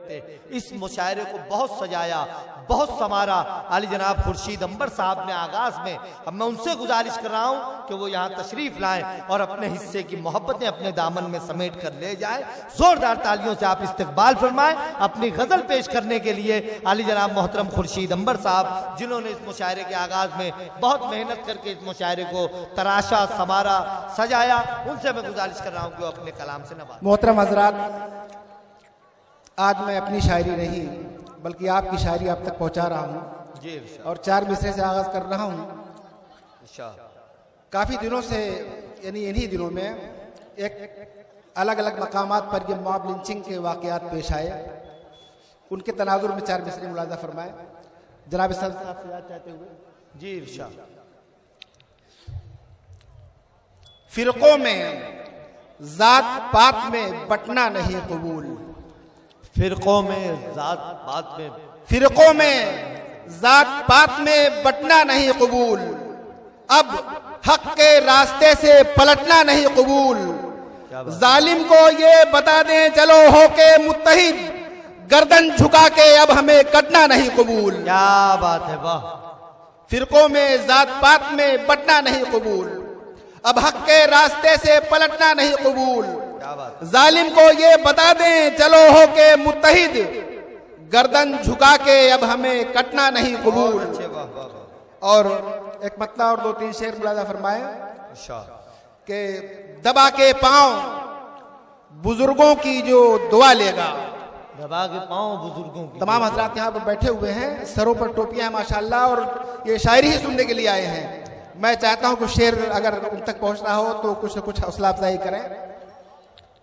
थे। इस मुशायरे को बहुत सजाया, बहुत समारा आली जनाब खुर्शीद अंबर साहब ने आगाज में। अब मैं उनसे गुजारिश कर रहा हूं कि वो यहाँ तशरीफ लाएं और अपने हिस्से की मोहब्बतें अपने दामन में समेट कर ले जाए। जोरदार तालियों से आप इस्तकबाल फरमाएं अपनी गजल पेश करने के लिए आली जनाब मोहतरम खुर्शीद अंबर साहब, जिन्होंने इस मुशायरे के आगाज में बहुत मेहनत करके इस मुशायरे को तराशा, समारा, सजाया। उनसे मैं गुजारिश कर रहा हूं कि वो अपने कलाम से नवाजें। मोहतरम हजरात, आज मैं अपनी शायरी नहीं बल्कि आपकी शायरी आप तक पहुंचा रहा हूं जी और 4 मिसरे से आगाज कर रहा हूं। काफी दिनों से, यानी इन्हीं दिनों में एक अलग अलग मकामात पर ये मॉब लिंचिंग के वाकयात पेश आए। उनके तनाजुर में 4 मिसरे मुलाजा फरमाए जनाब साहब से याद चाहते हुए। जी इरशाद। फिरकों में जात पात में बटना नहीं कबूल, फिरकों में जात पात में, फिरकों में जात पात में बटना नहीं कबूल, अब हक के रास्ते से पलटना नहीं कबूल। जालिम को ये बता दें चलो होके मुत्तहिद, गर्दन झुका के अब हमें कटना नहीं कबूल। क्या बात है, वाह। फिरकों में जात पात में बटना नहीं कबूल, अब हक के रास्ते से पलटना नहीं कबूल। जालिम को ये बता दें चलो होके मुत्तहिद, गर्दन झुका के अब हमें कटना नहीं कबूल। और एक मतला और 2-3 शेर मुलाजा फरमाए कि दबा के पांव बुजुर्गों की जो दुआ लेगा, दबा के पांव बुजुर्गों की। तमाम हजरात यहाँ पर बैठे हुए हैं, सरों पर टोपियां हैं माशाल्लाह, और ये शायरी ही सुनने के लिए आए हैं। मैं चाहता हूं कि शेर अगर उन तक पहुंचना हो तो कुछ न कुछ हौसला अफजाई करें।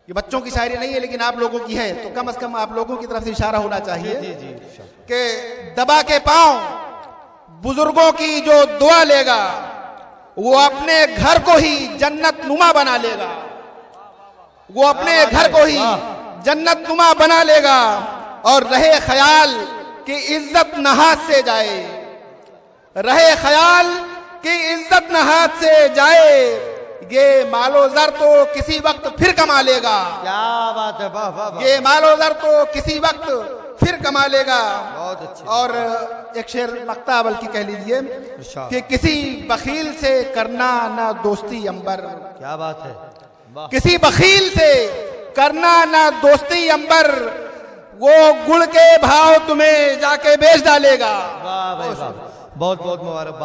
ये बच्चों की शायरी नहीं है लेकिन आप लोगों की है, तो कम से कम आप लोगों की तरफ से इशारा होना चाहिए कि दबा के पांव बुजुर्गों की जो दुआ लेगा वो अपने घर को ही जन्नत नुमा बना लेगा, वो अपने घर को ही जन्नत नुमा बना लेगा। और रहे ख्याल कि इज्जत न हाथ से जाए, रहे ख्याल कि इज्जत न हाथ से जाए, ये मालो जर तो किसी वक्त फिर कमा लेगा। क्या बात है, वाह वाह। ये मालो जर तो किसी वक्त फिर कमा लेगा। बहुत अच्छे। और एक शेर मक्ता बल्कि कह लीजिए कि किसी बखील से करना ना दोस्ती अंबर। क्या बात है, वाह। किसी बखील से करना ना दोस्ती अंबर, वो गुड़ के भाव तुम्हें जाके बेच डालेगा। वाह भाई वाह, बहुत बहुत मुबारकबाद।